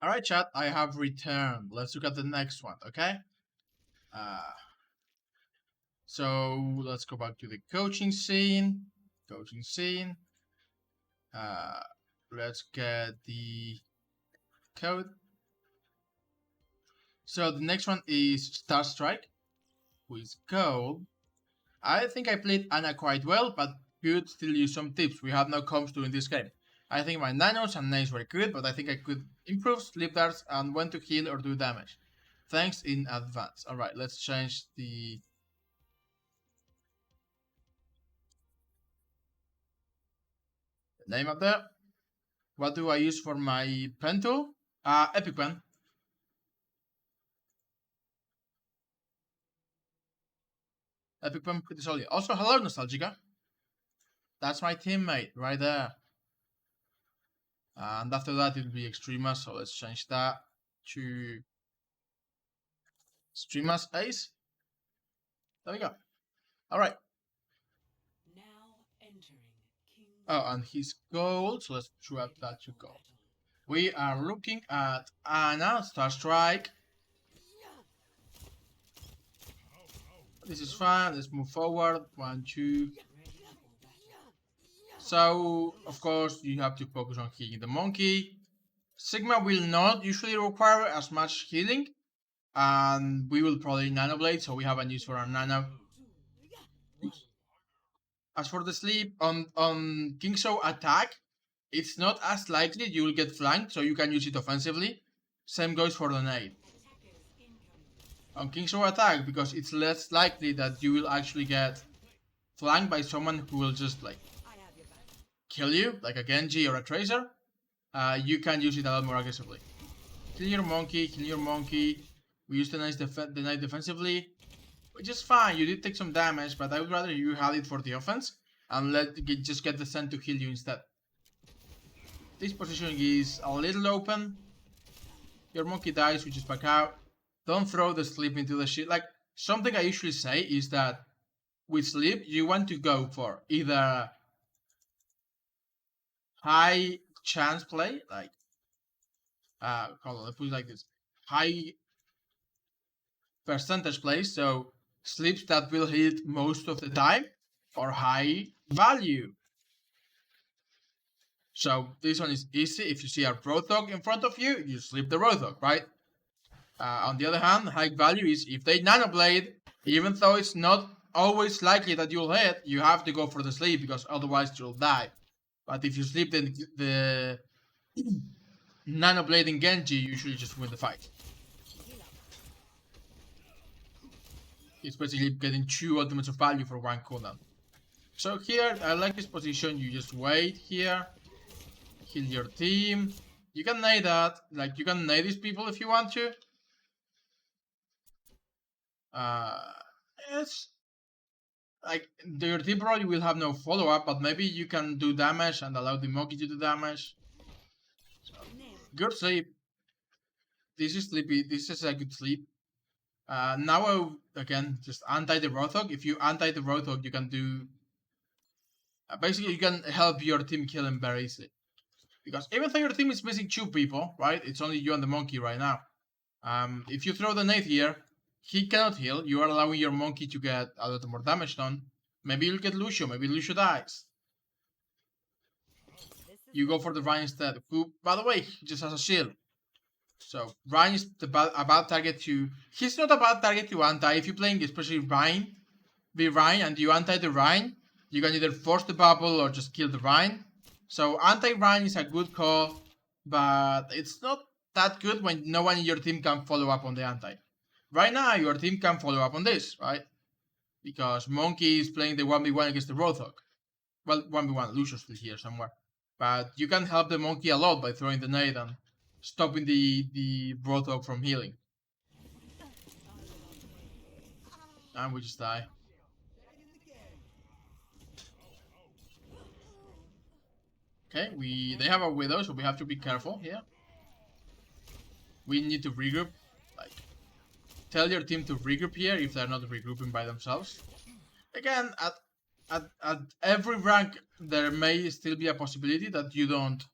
Alright, chat, I have returned. Let's look at the next one, okay? Uh, so let's go back to the coaching scene. Coaching scene. Uh, let's get the code. So the next one is Star Strike with gold. I think I played Anna quite well, but could still use some tips. We have no comps during this game. I think my nanos and names were good, but I think I could improve sleep darts and when to heal or do damage. Thanks in advance. Alright, let's change the name up there. What do I use for my pen tool? Epic Pen. Epic Pen pretty solid. Also, hello Nostalgica. That's my teammate right there. And after that it'll be Extrema, so let's change that to Extrema's Ace. There we go. Alright. Oh, and his gold, so let's drop that to gold. We are looking at Anna, Star Strike. This is fine, let's move forward. 1, 2. So, of course, you have to focus on healing the monkey. Sigma will not usually require as much healing. And we will probably Nano Blade, so we have a use for our Nano. As for the sleep, on King Show attack, it's not as likely you will get flanked, so you can use it offensively. Same goes for the nade. On King Show attack, because it's less likely that you will actually get flanked by someone who will just like kill you, like a Genji or a Tracer, you can use it a lot more aggressively. Kill your monkey, kill your monkey. We use the knight defensively, which is fine. You did take some damage, but I would rather you had it for the offense and just get the Sun to heal you instead. This positioning is a little open. Your monkey dies, we just back out. Don't throw the sleep into the shit. Like, something I usually say is that with sleep, you want to go for either high chance play, like, hold on, let's put it like this. High percentage plays, so sleeps that will hit most of the time, or high value. So this one is easy. If you see a Roadhog in front of you, you sleep the Roadhog, right? On the other hand, high value is if they Nano Blade, even though it's not always likely that you'll hit, you have to go for the sleep because otherwise you'll die. But if you sleep the Nano Blade in Genji, you usually just win the fight. It's basically getting 2 ultimates of value for 1 cooldown. So here, I like this position. You just wait here, heal your team. You can nade that, like you can nade these people if you want to. It's like your team probably will have no follow-up, but maybe you can do damage and allow the monkey to do damage. So, good sleep. This is sleepy. This is a good sleep. Now again, just anti the Roadhog. If you anti the Roadhog, you can do. Basically, you can help your team kill him very easily. Because even though your team is missing 2 people, right? It's only you and the monkey right now. If you throw the nade here, he cannot heal. You are allowing your monkey to get a lot more damage done. Maybe you'll get Lucio. Maybe Lucio dies. You go for the Ryan instead, who, by the way, just has a shield. So Ryan is a bad target to. He's not a bad target to anti. If you're playing especially Ryan, and you anti the Ryan, you can either force the bubble or just kill the Ryan. So anti-Ryan is a good call, but it's not that good when no one in your team can follow up on the anti. Right now, your team can follow up on this, right? Because Monkey is playing the 1v1 against the Roadhog. Well, 1v1, Lucio's still here somewhere. But you can help the Monkey a lot by throwing the nade and stopping the Roadhog from healing. And we just die. Okay, they have a Widow, so we have to be careful here. We need to regroup. Like, tell your team to regroup here if they're not regrouping by themselves. Again, at every rank, there may still be a possibility that you don't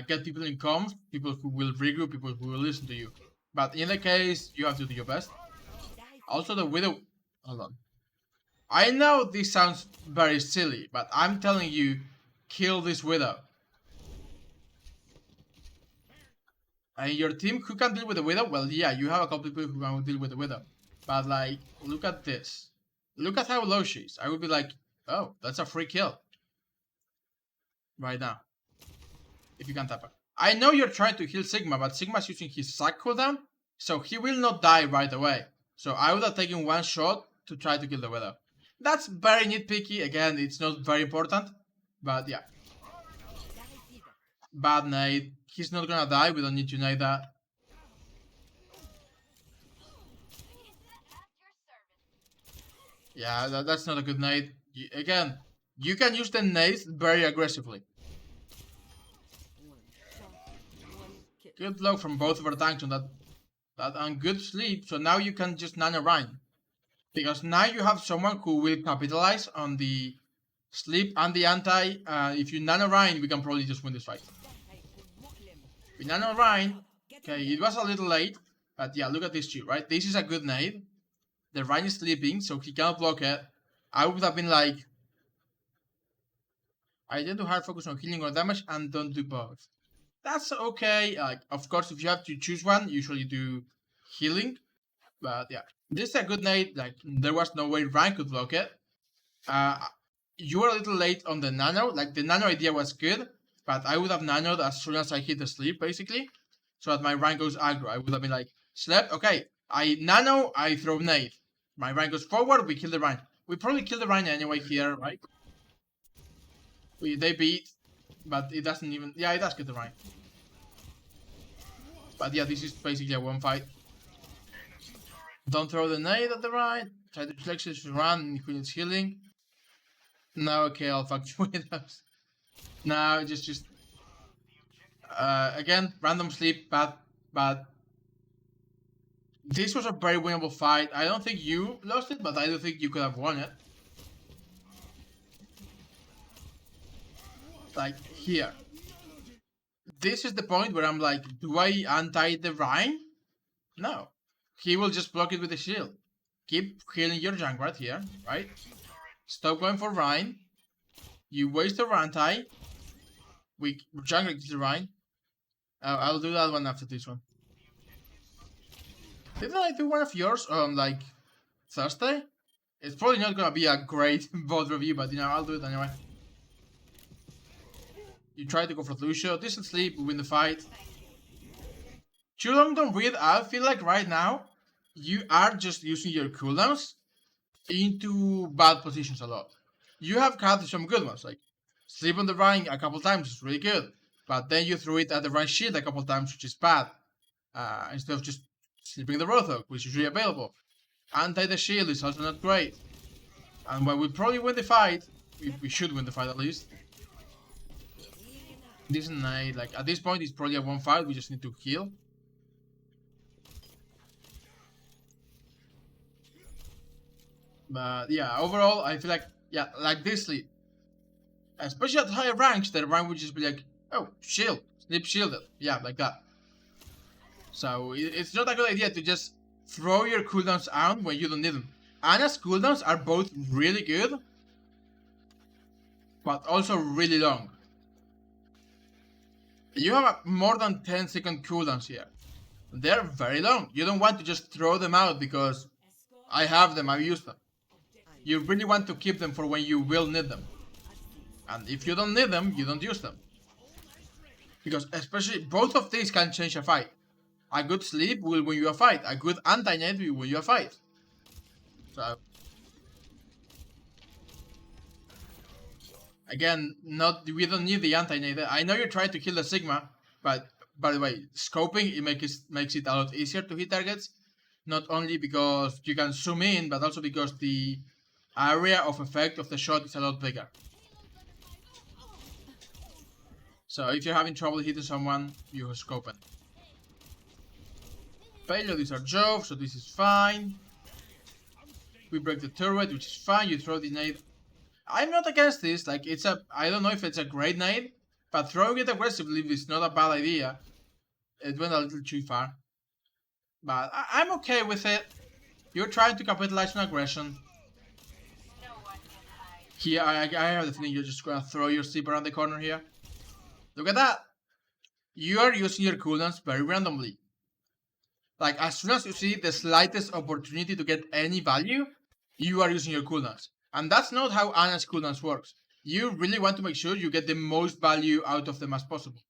get people in comms, people who will regroup, people who will listen to you. But in the case, you have to do your best. Also, the Widow. Hold on. I know this sounds very silly, but I'm telling you, kill this Widow. And your team who can deal with the Widow? Well, yeah, you have a couple people who can deal with the Widow. But, like, look at this. Look at how low she is. I would be like, oh, that's a free kill. Right now. If you can tap her. I know you're trying to heal Sigma, but Sigma's using his sack cooldown, so he will not die right away. So I would have taken one shot to try to kill the Widow. That's very nitpicky. Again, it's not very important. But yeah. Bad nade. He's not gonna die. We don't need to nade that. Yeah, that's not a good nade. Again, you can use the nades very aggressively. Good block from both of our tanks on that and good sleep. So now you can just nano Rhine. Because now you have someone who will capitalize on the sleep and the anti. If you nano Rhine, we can probably just win this fight. We nano Rhine. Okay, it was a little late. But yeah, look at this shit, right? This is a good nade. The Rhine is sleeping, so he cannot block it. I would have been like, I tend to hard focus on healing or damage and don't do both. That's okay. Like, of course, if you have to choose one, usually do healing. But yeah, this is a good nade. Like, there was no way Ryan could block it. You were a little late on the nano. Like, the nano idea was good, but I would have nanoed as soon as I hit the sleep, basically. So that my Ryan goes aggro. I would have been like, slept, okay. I nano, I throw nade. My Ryan goes forward, we kill the Ryan. We probably kill the Ryan anyway here, right? They beat, but it doesn't even... Yeah, it does get the Ryan. But yeah, this is basically a one fight. Don't throw the nade at the Ryan. Try to flex his run when it's healing. No, okay, I'll fuck you with those. No, just... again, random sleep, but... This was a very winnable fight. I don't think you lost it, but I do think you could have won it. Like, here. This is the point where I'm like, do I anti the Rhine? No. He will just block it with the shield. Keep healing your junk right here, right? Stop going for Rhine. You waste the anti. We jungle kills the Rhine. I'll do that one after this one. Didn't I do one of yours on, like, Thursday? It's probably not gonna be a great VOD review, but, you know, I'll do it anyway. You try to go for Lucio. Decent sleep, we win the fight. Too long don't breathe. I feel like right now, you are just using your cooldowns into bad positions a lot. You have had some good ones, like sleep on the Rhine a couple times is really good. But then you threw it at the Rhine shield a couple times, which is bad. Instead of just sleeping the Roadhog, which is really available. Anti the shield is also not great. And when we probably win the fight, we should win the fight at least. This night, like at this point, it's probably a one fight. We just need to heal. But yeah, overall, I feel like like this sleep, especially at higher ranks, the rank would just be like, oh, shield, sleep shielded, yeah, like that. So it's not a good idea to just throw your cooldowns out when you don't need them. Ana's cooldowns are both really good, but also really long. You have more than 10-second cooldowns here. They're very long. You don't want to just throw them out because I have them, I use them. You really want to keep them for when you will need them. And if you don't need them, you don't use them. Because especially both of these can change a fight. A good sleep will win you a fight. A good anti-net will win you a fight. So again, we don't need the anti-net. I know you're trying to kill the Sigma, but by the way, scoping it makes it a lot easier to hit targets. Not only because you can zoom in, but also because the area of effect of the shot is a lot bigger. So if you're having trouble hitting someone, you scope it. Failure, these are jobs, so this is fine. We break the turret, which is fine. You throw the nade. I'm not against this. Like, I don't know if it's a great nade, But throwing it aggressively is not a bad idea. It went a little too far. But I'm okay with it. You're trying to capitalize on aggression. Here, I have the feeling you're just gonna throw your sleep around the corner here. Look at that! You are using your cooldowns very randomly. Like, as soon as you see the slightest opportunity to get any value, you are using your cooldowns. And that's not how Ana's cooldowns works. You really want to make sure you get the most value out of them as possible.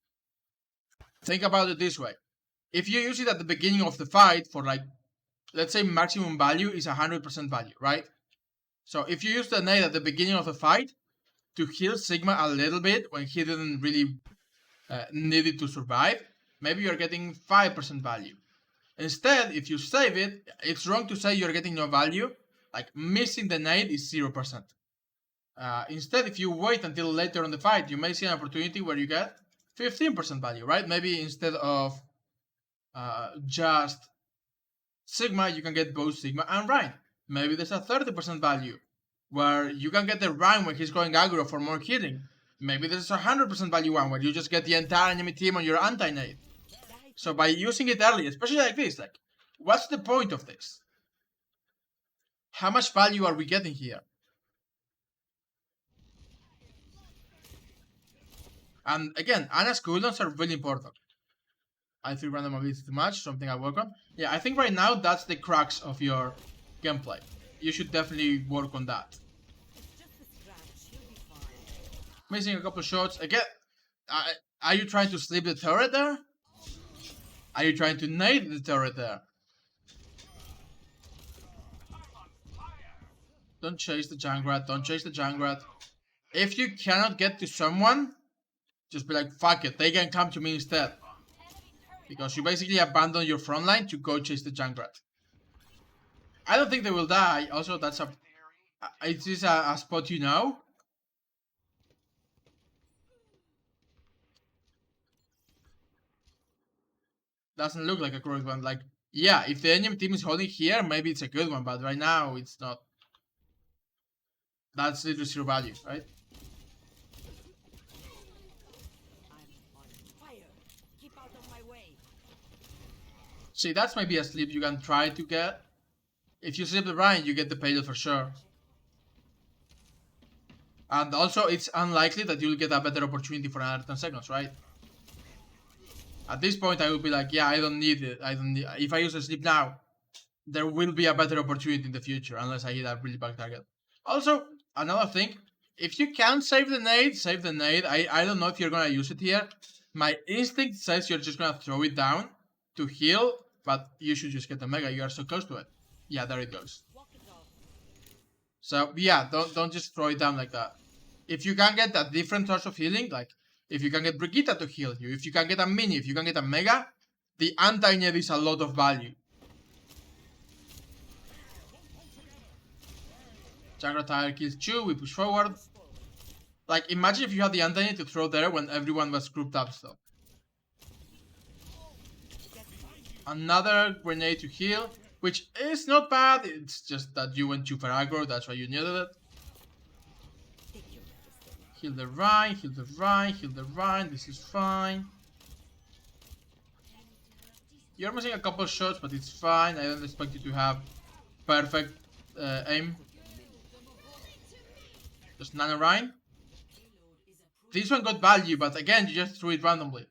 Think about it this way. If you use it at the beginning of the fight for, like, let's say maximum value is 100% value, right? So if you use the nade at the beginning of the fight to heal Sigma a little bit when he didn't really need it to survive, maybe you're getting 5% value. Instead, if you save it, it's wrong to say you're getting no value. Like, missing the nade is 0%. Instead, if you wait until later on the fight, you may see an opportunity where you get 15% value, right? Maybe instead of just Sigma, you can get both Sigma and Rhine. Maybe there's a 30% value where you can get the Rhine when he's going aggro for more healing. Maybe there's a 100% value one where you just get the entire enemy team on your anti-nade. So by using it early, especially like this, like, what's the point of this? How much value are we getting here? And again, Ana's cooldowns are really important. I feel random ability too much, something I work on. Yeah, I think right now that's the crux of your gameplay. You should definitely work on that. Missing a couple shots. Again, are you trying to sleep the turret there? Are you trying to nade the turret there? Don't chase the Junkrat, don't chase the Junkrat. If you cannot get to someone, just be like, fuck it, they can come to me instead. Because you basically abandon your front line to go chase the Junkrat. I don't think they will die. Also, that's a... Is this a spot you know? Doesn't look like a correct one. Like, yeah, if the enemy team is holding here, maybe it's a good one. But right now, it's not. That's literally zero value, right? See, that's maybe a sleep you can try to get. If you sleep the Rhine, you get the payload for sure. And also, it's unlikely that you'll get a better opportunity for another 10 seconds, right? At this point, I will be like, yeah, I don't need it. If I use a sleep now, there will be a better opportunity in the future, unless I hit a really bad target. Also, another thing, if you can save the nade, save the nade. I don't know if you're gonna use it here. My instinct says you're just gonna throw it down to heal, but you should just get the mega. You are so close to it. Yeah, there it goes. So yeah, don't just throw it down like that. If you can get a different source of healing, like if you can get Brigitte to heal you, if you can get a mini, if you can get a mega, the anti-nade is a lot of value. Chakra Tire kills 2, we push forward. Like, imagine if you had the anti-nade to throw there when everyone was grouped up still. Another grenade to heal, which is not bad, it's just that you went too far aggro, that's why you needed it. Heal the Rhine, heal the Rhine, heal the Rhine, this is fine. You're missing a couple shots, but it's fine, I don't expect you to have perfect aim. Just Nano Rhine. This one got value, but again, you just threw it randomly.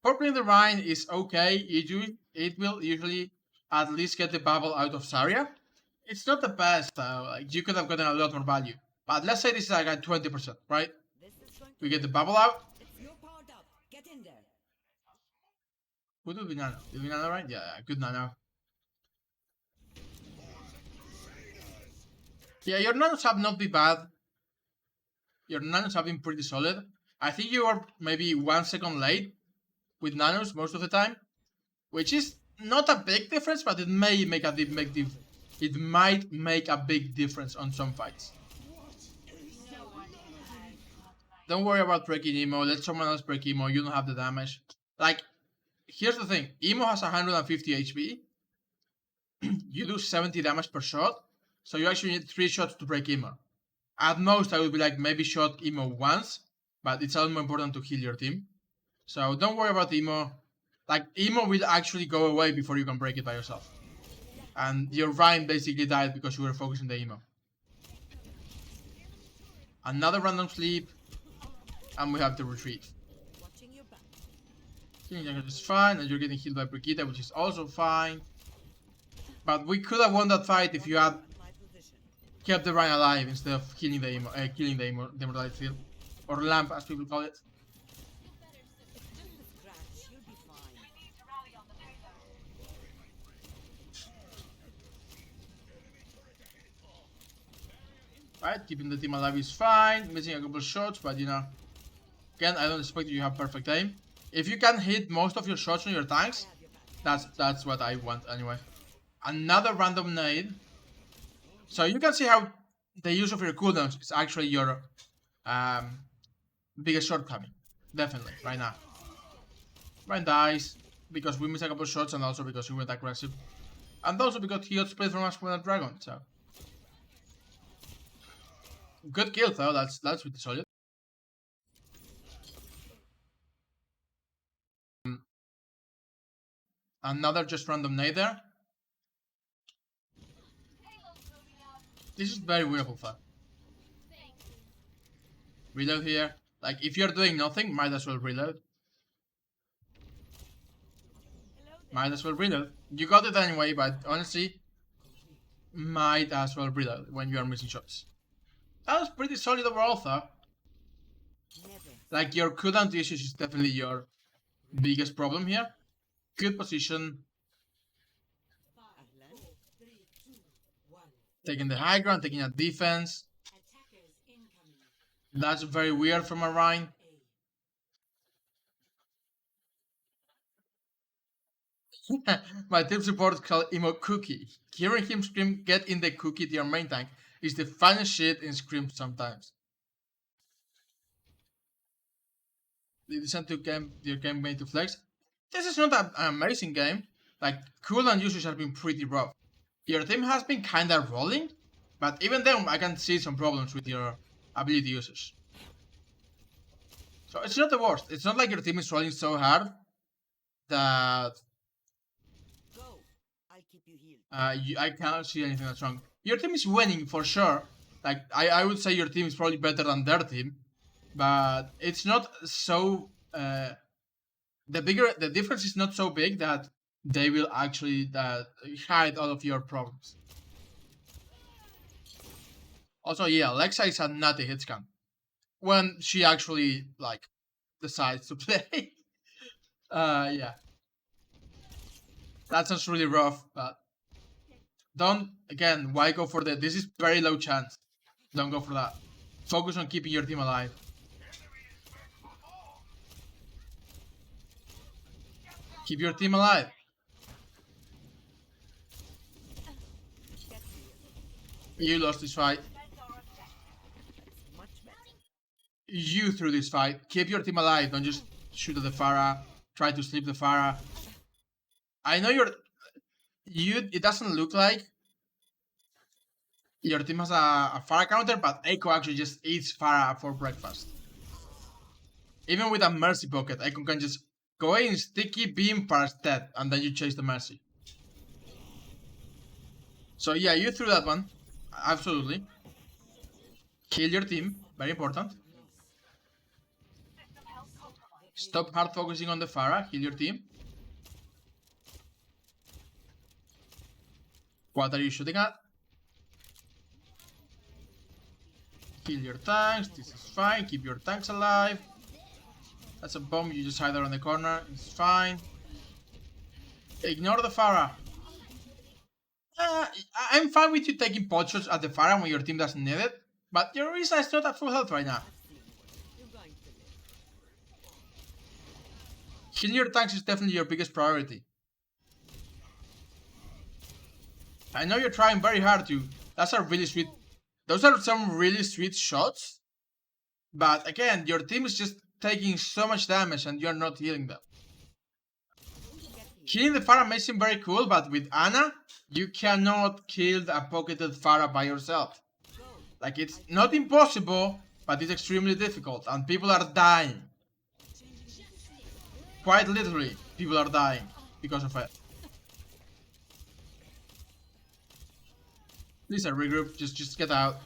Purpling the Rhine is okay. It will usually at least get the bubble out of Zarya. It's not the best, like you could have gotten a lot more value. But let's say this is like at 20%, right? We get the bubble out. Who do we nano? Did we nano right? Yeah, good nano. Yeah, your nanos have not been bad. Your nanos have been pretty solid. I think you are maybe 1 second late with nanos most of the time, which is not a big difference, but it may make a it might make a big difference on some fights. Don't worry about breaking Emo. Let someone else break Emo. You don't have the damage. Like, here's the thing. Emo has 150 HP. You do 70 damage per shot. So you actually need 3 shots to break Emo. At most, I would be like, maybe shot Emo once. but it's also more important to heal your team. So don't worry about Emo. Like, Emo will actually go away before you can break it by yourself. And your Rhyme basically died because you were focusing the Emo. Another random sleep, and we have to retreat. Killing Jungle is fine, and you're getting healed by Brigitte, which is also fine. But we could have won that fight if you had kept the Rhine alive instead of killing the Immortality Field. Or Lamp, as people call it. Right, keeping the team alive is fine. Missing a couple shots, but you know, again, I don't expect you have perfect aim. If you can hit most of your shots on your tanks, that's what I want anyway. Another random nade. So you can see how the use of your cooldowns is actually your biggest shortcoming. Definitely, right now. Ryan dies because we missed a couple shots and also because we went aggressive. And also because he got split from us from that dragon, so. Good kill though, that's pretty solid. Another just random nade there. This is very winnable fun. Reload here. Like, if you're doing nothing, might as well reload. Might as well reload. You got it anyway, but honestly, might as well reload when you are missing shots. That was pretty solid overall though. Like, your cooldown issues is definitely your biggest problem here. Good position. Taking the high ground, taking a defense. That's very weird from a Rhine. My team support called Emo Cookie. Hearing him scream "get in the cookie" to your main tank is the funniest shit in Scream sometimes. You decide to camp your campaign to flex. This is not an amazing game. Like, cooldown usage has been pretty rough. Your team has been kinda rolling, but even then I can see some problems with your ability usage. So it's not the worst. It's not like your team is rolling so hard that I cannot see anything that's wrong. Your team is winning for sure. Like, I would say your team is probably better than their team, but it's not so. The difference is not so big that they will actually hide all of your problems. Also, yeah, Alexa is a nutty hit scan when she actually like decides to play. Yeah, that sounds really rough, but don't, again, why go for that? This is very low chance. Don't go for that. Focus on keeping your team alive. Keep your team alive. You lost this fight. You threw this fight. Keep your team alive. Don't just shoot at the Pharah. Try to sleep the Pharah. I know it doesn't look like your team has a Pharah counter, but Echo actually just eats Pharah for breakfast. Even with a Mercy pocket, Echo can just go in, sticky beam, Pharah's dead, and then you chase the Mercy. So yeah, you threw that one. Absolutely. Kill your team. Very important. Stop hard focusing on the Pharah. Heal your team. What are you shooting at? Kill your tanks. This is fine. Keep your tanks alive. That's a bomb. You just hide around the corner. It's fine. Ignore the Pharah. I'm fine with you taking pot shots at the Pharah when your team doesn't need it, but your Orisa is not at full health right now. Killing your tanks is definitely your biggest priority. I know you're trying very hard to. That's a really sweet. Those are some really sweet shots. But again, your team is just taking so much damage and you're not healing them. Killing the Pharah may seem very cool, but with Ana, you cannot kill a pocketed Pharah by yourself. Like, it's not impossible, but it's extremely difficult, and people are dying. Quite literally, people are dying because of it. Please, a regroup. Just get out.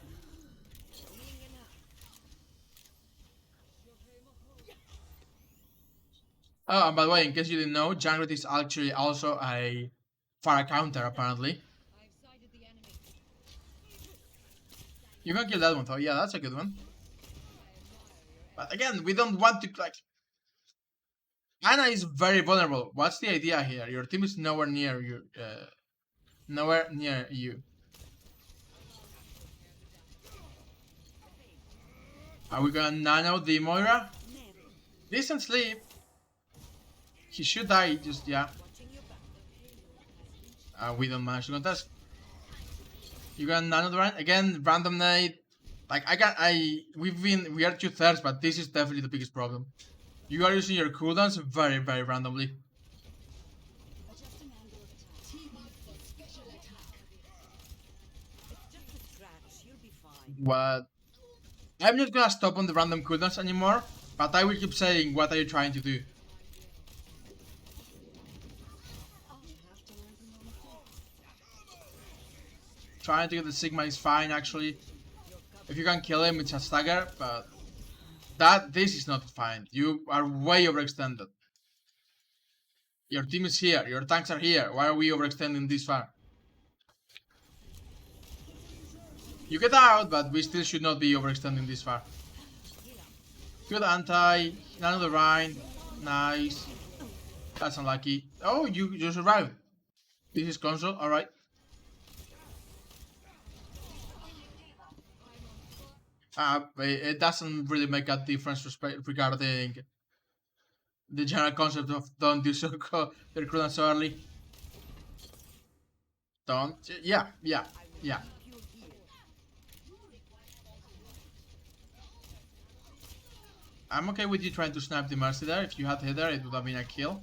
Oh, and by the way, in case you didn't know, Junglet is actually also a Pharah counter, apparently. You can kill that one, though. Yeah, that's a good one. But again, we don't want to, like... Ana is very vulnerable. What's the idea here? Your team is nowhere near you. Nowhere near you. Are we gonna nano the Moira? Decent sleep. He should die, just, yeah. We don't manage to contest. You got nano the run? Again, random nade. Like, we are 2/3, but this is definitely the biggest problem. You are using your cooldowns very, very randomly. What? I'm not gonna stop on the random cooldowns anymore, but I will keep saying, what are you trying to do? Trying to get the Sigma is fine, actually. If you can kill him, it's a stagger, but this is not fine. You are way overextended. Your team is here, your tanks are here. Why are we overextending this far? You get out, but we still should not be overextending this far. Good anti, none of the Rhine. Nice. That's unlucky. Oh, you survived. This is console, alright. It doesn't really make a difference regarding the general concept of don't do so recruit so early. Don't. Yeah. I'm okay with you trying to snap the Mercy there. If you had hit there, it would have been a kill.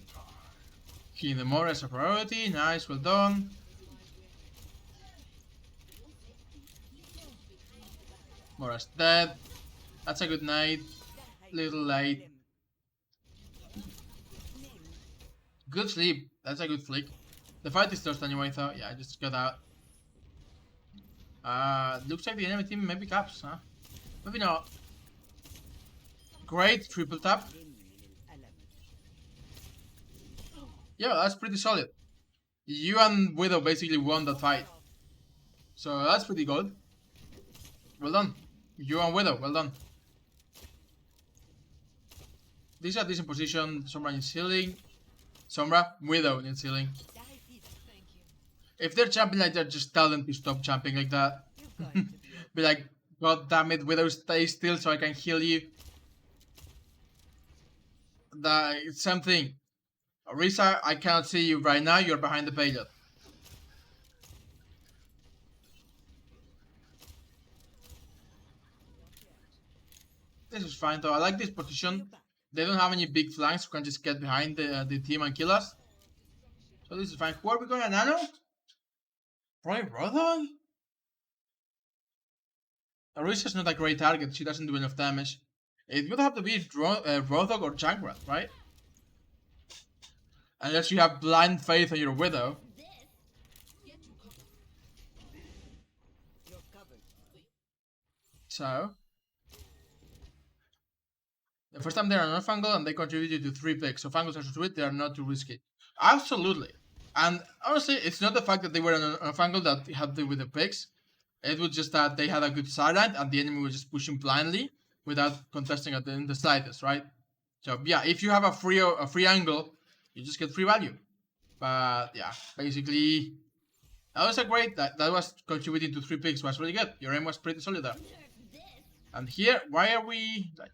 Killing the Moira as a priority. Nice, well done. Moira's dead. That's a good night. Little late. Good sleep. That's a good flick. The fight is lost anyway, though. Yeah, I just got out. Looks like the enemy team maybe caps, huh? Maybe not. Great triple tap. Yeah, that's pretty solid. You and Widow basically won that fight. So that's pretty good. Well done. You and Widow, well done. This is a decent position. Sombra needs healing. Sombra, Widow needs healing. If they're jumping like that, just tell them to stop jumping like that. Be like, God damn it, Widow, stay still so I can heal you. It's same thing. Orisa, I cannot see you right now, you're behind the payload. This is fine though, I like this position. They don't have any big flanks, who can just get behind the team and kill us. So this is fine. Who are we going to nano? Probably Rodon? Orisa's not a great target, she doesn't do enough damage. It would have to be Rodog or Junkrat, right? Unless you have blind faith in your Widow. So... the first time they are on Fungal and they contributed to 3 picks, so Fungals are sweet, they are not too risky. Absolutely. And honestly, it's not the fact that they were on a Fungal that had to do with the picks. It was just that they had a good sideline and the enemy was just pushing blindly without contesting it in the slightest, right? So yeah, if you have a free angle, you just get free value. But yeah, basically, that was a great, that was contributing to 3 picks, was really good. Your aim was pretty solid there. And here, why are we, like,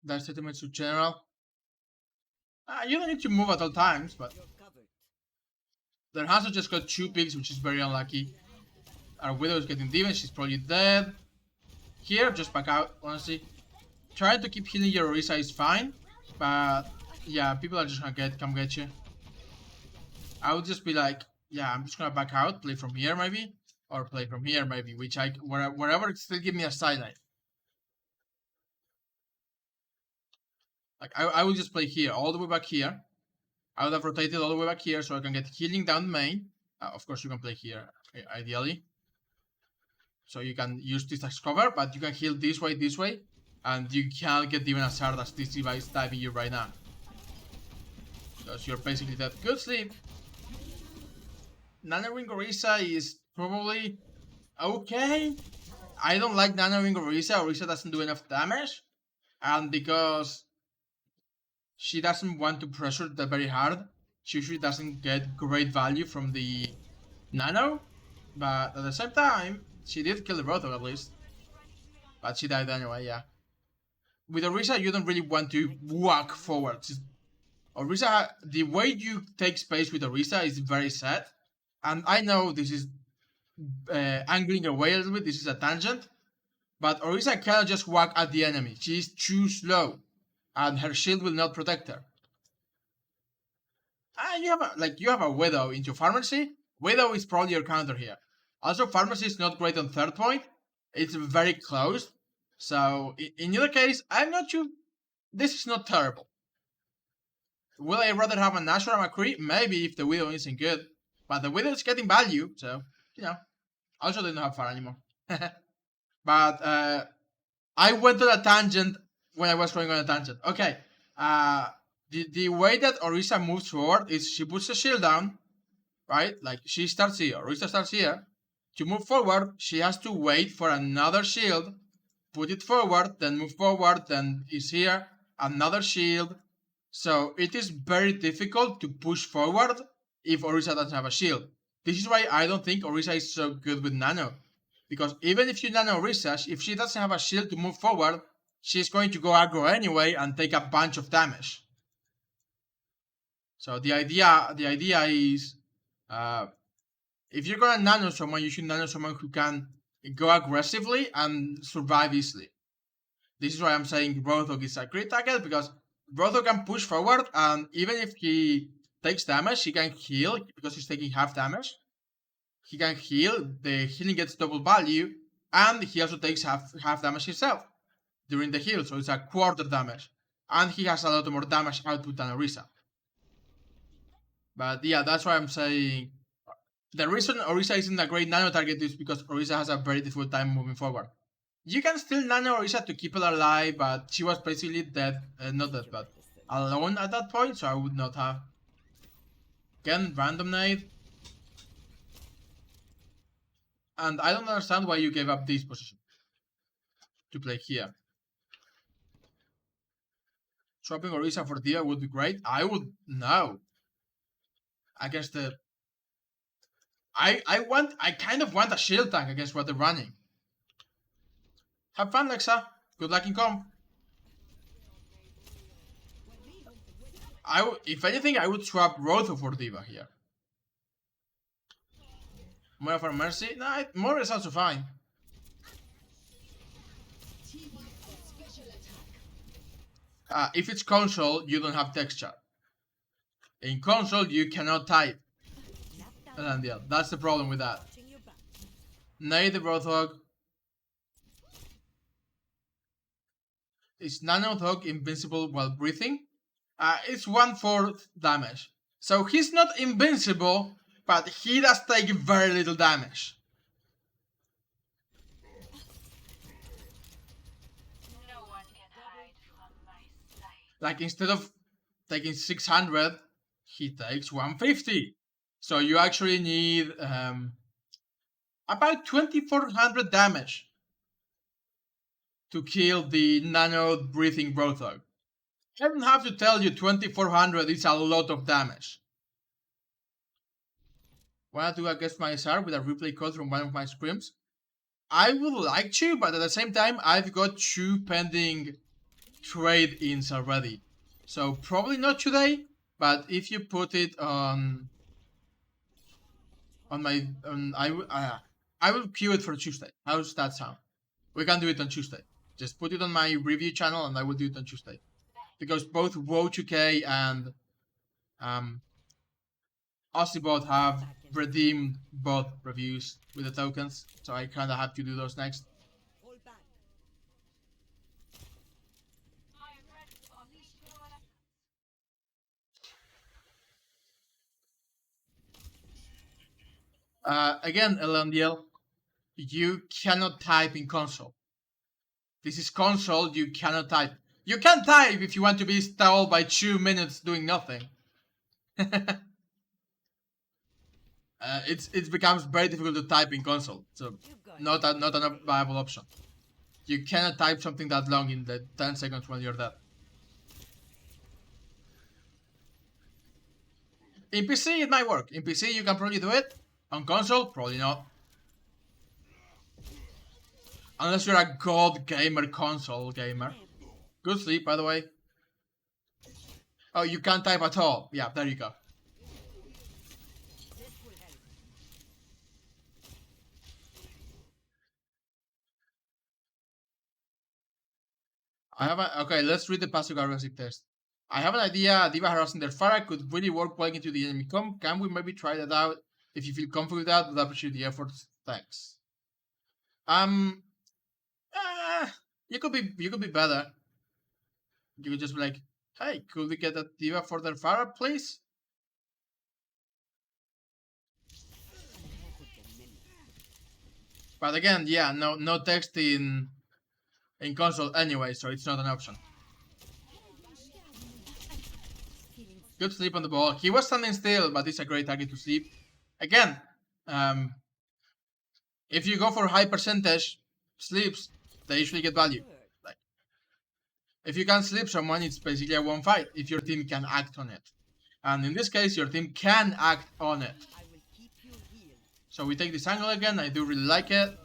that's sentiments to general. You don't need to move at all times, but their Hanzo just got 2 picks, which is very unlucky. Our Widow is getting defense, she's probably dead. Here, just back out, honestly. Trying to keep healing your Orisa is fine, but yeah, people are just gonna come get you. I would just be like, yeah, I'm just gonna back out, play from here maybe, or play from here maybe, which wherever it still give me a sideline. Like I will just play here, all the way back here. I would have rotated all the way back here so I can get healing down the main. Of course, you can play here, ideally. So you can use this as cover, but you can heal this way, and you can't get even as hard as this device diving you right now. Because you're basically dead. Good sleep. Nano Ring Orisa is probably okay. I don't like Nano Ring Orisa. Orisa doesn't do enough damage. And because she doesn't want to pressure that very hard, she usually doesn't get great value from the Nano. But at the same time, she did kill the Roto at least. But she died anyway, yeah. With Orisa, you don't really want to walk forward. Orisa, the way you take space with Orisa is very set. And I know this is angling away a little bit, this is a tangent. But Orisa cannot just walk at the enemy. She's too slow. And her shield will not protect her. You have a Widow into Pharmacy. Widow is probably your counter here. Also, Pharmacy is not great on third point. It's very close. So, in either case, I'm not sure. This is not terrible. Will I rather have a Nash or a McCree? Maybe if the Widow isn't good. But the Widow is getting value, so, you know. Also, they don't have far anymore. But, I went on a tangent when I was going on a tangent. Okay. The way that Orisa moves forward is she puts the shield down, right? Like, she starts here. Orisa starts here. To move forward, she has to wait for another shield, put it forward, then move forward, then is here, another shield. So it is very difficult to push forward if Orisa doesn't have a shield. This is why I don't think Orisa is so good with Nano. Because even if you Nano Orisa, if she doesn't have a shield to move forward, she's going to go aggro anyway and take a bunch of damage. So the idea is, if you're gonna Nano someone, you should Nano someone who can go aggressively and survive easily. This is why I'm saying Roadhog is a great target, because Roadhog can push forward, and even if he takes damage, he can heal, because he's taking half damage. He can heal, the healing gets double value, and he also takes half damage himself during the heal, so it's a quarter damage. And he has a lot more damage output than Orisa. But yeah, that's why I'm saying the reason Orisa isn't a great Nano target is because Orisa has a very difficult time moving forward. You can still Nano Orisa to keep her alive, but she was basically dead, not dead, but alone at that point, so I would not have. Again, random nade. And I don't understand why you gave up this position to play here. Swapping Orisa for Dia would be great. I would no. Against the I kind of want a shield tank against what they're running. Have fun, Lexa. Good luck in comp. If anything, I would swap Rotho for Diva here. More for Mercy? Nah, more is also fine. If it's console, you don't have texture. In console, you cannot type. And yeah, that's the problem with that. Nade the Roadhog. Is Nanothog invincible while breathing? It's 1/4 damage. So he's not invincible, but he does take very little damage. No one can hide from my sight. Like, instead of taking 600, he takes 150. So you actually need about 2400 damage to kill the nano breathing Roadhog. I don't have to tell you 2400 is a lot of damage. Wanna do against my SR with a replay code from one of my scrims? I would like to, but at the same time, I've got 2 pending trade-ins already. So probably not today, but if you put it on my I will queue it for Tuesday. How's that sound? We can do it on Tuesday. Just put it on my review channel and I will do it on Tuesday. Because both WoW2K and Ossibot have redeem both reviews with the tokens, so I kind of have to do those next. Again, LMDL, you cannot type in console. This is console, you cannot type. You can type if you want to be stalled by 2 minutes doing nothing. It becomes very difficult to type in console, so not a viable option. You cannot type something that long in the 10 seconds when you're dead. In PC, it might work. In PC, you can probably do it. On console, probably not. Unless you're a god gamer, console gamer. Good sleep, by the way. Oh, you can't type at all. Yeah, there you go. Okay, let's read the passive aggressive test. I have an idea. D.Va harassing their Pharah could really work playing into the enemy comp. Can we maybe try that out? If you feel comfortable with that, would appreciate the efforts. Thanks. You could be better. You could just be like, hey, could we get a D.Va for their Pharah, please? But again, yeah, no text in console anyway, so it's not an option. Good sleep on the ball. He was standing still, but it's a great target to sleep. Again, if you go for high percentage sleeps, they usually get value. Like, if you can sleep someone, it's basically a one fight if your team can act on it. And in this case, your team can act on it. So we take this angle again. I do really like it.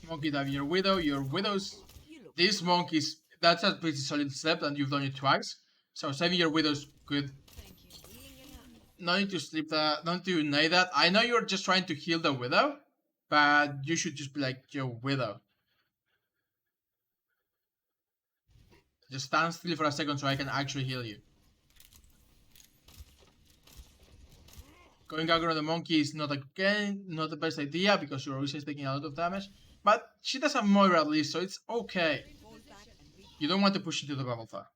Monkey diving your widow. Your widows. This monkey's. That's a pretty solid step, and you've done it twice. So saving your widows good. No need to sleep that. Don't do nay that. I know you're just trying to heal the widow, but you should just be like, yo, widow. Just stand still for a second so I can actually heal you. Going aggro on the monkey is not the best idea because your Orisa is taking a lot of damage. But she does have Moira at least, so it's okay. You don't want to push into the bubble fire.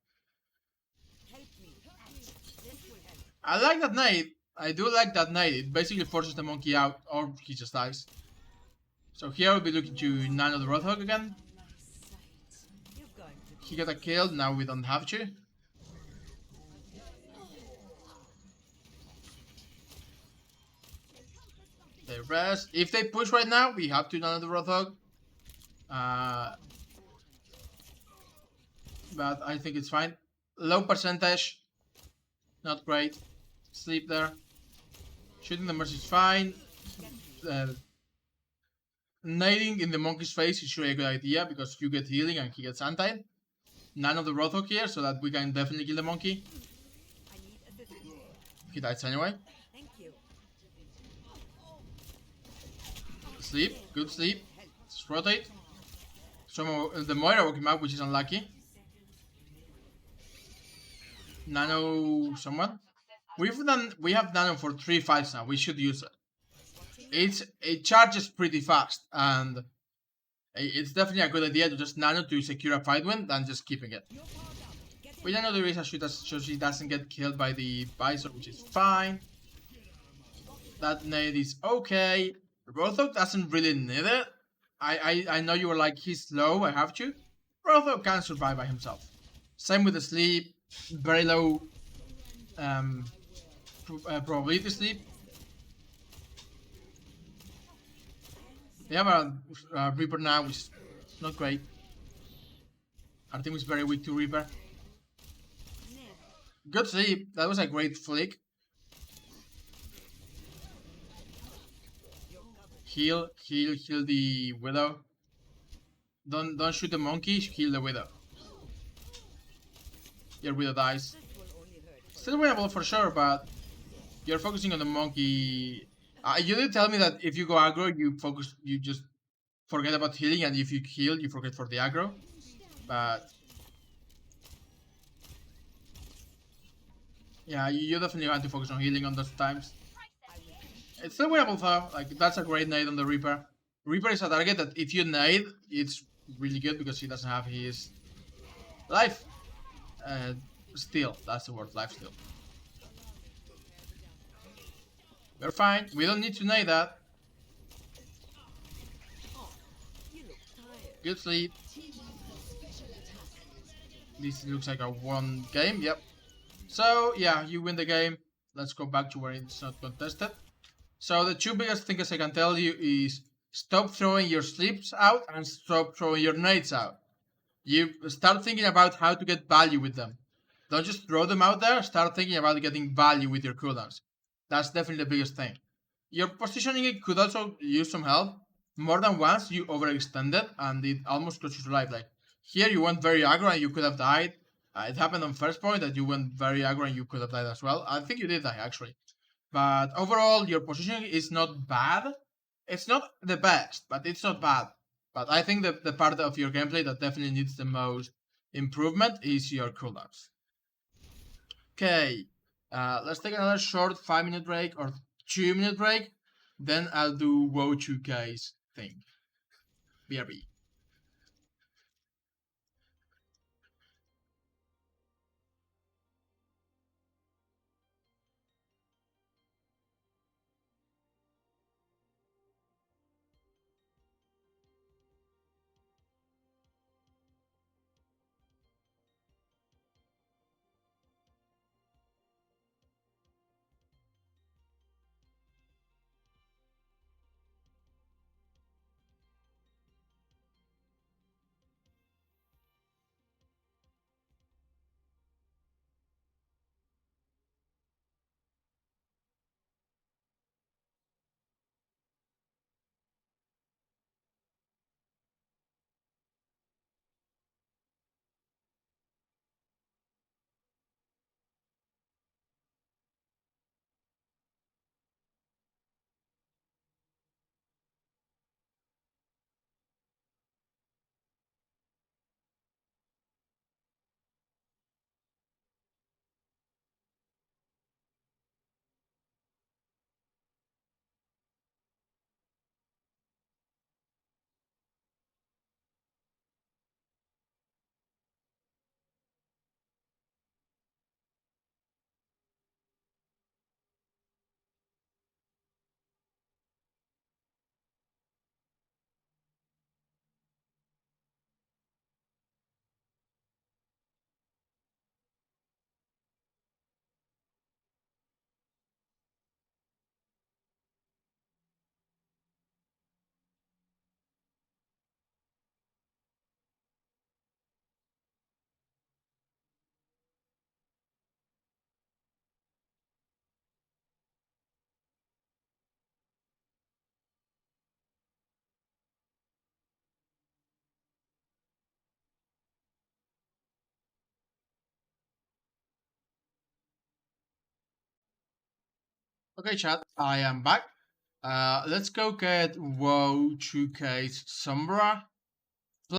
I like that nade. I do like that nade. It basically forces the monkey out, or he just dies. So here I'll be looking to nano the Roadhog again. He got a kill, now we don't have to. They rest. If they push right now, we have to nano the Roadhog. But I think it's fine. Low percentage. Not great. Sleep there. Shooting the Mercy is fine. Nading in the monkey's face is really a good idea because you get healing and he gets anti. None of the Roadhog here so that we can definitely kill the monkey. He dies anyway. Sleep. Good sleep. Just rotate. The Moira woke him up, which is unlucky. Nano someone. We have nano for 3 fights now. We should use it. It charges pretty fast, and it's definitely a good idea to just nano to secure a fight win than just keeping it. We nano the Orisa so she doesn't get killed by the Bison, which is fine. That nade is okay. Roadhog doesn't really need it. I know you were like, he's slow, I have to. Roadhog can survive by himself. Same with the sleep. Very low probability to sleep. They have a Reaper now, which is not great. Our team is very weak to Reaper. Good sleep. That was a great flick. Heal the Widow. Don't shoot the monkey, heal the Widow. Your Widow dies. Still winnable for sure, but you're focusing on the monkey. You did tell me that if you go aggro, you just forget about healing, and if you heal, you forget for the aggro. But yeah, you definitely want to focus on healing on those times. It's still winnable though. Like that's a great nade on the Reaper. Reaper is a target that if you nade, it's really good because he doesn't have his life. Uh, Still, that's the word, life steal. We're fine. We don't need to nade that. Good sleep. This looks like a one game. Yep. So yeah, you win the game. Let's go back to where it's not contested. So the two biggest things I can tell you is stop throwing your sleeps out and stop throwing your nades out. You start thinking about how to get value with them. Don't just throw them out there, start thinking about getting value with your cooldowns. That's definitely the biggest thing. Your positioning could also use some help. More than once you overextended and it almost cost your life. Like here you went very aggro and you could have died. It happened on first point that you went very aggro and you could have died as well. I think you did die actually. But overall, your positioning is not bad. It's not the best, but it's not bad. But I think the part of your gameplay that definitely needs the most improvement is your cooldowns. Okay, let's take another short 5 minute break or 2 minute break. Then I'll do WoW 2K's thing. BRB. Okay, chat, I am back. Let's go get WoW 2K's Sombra.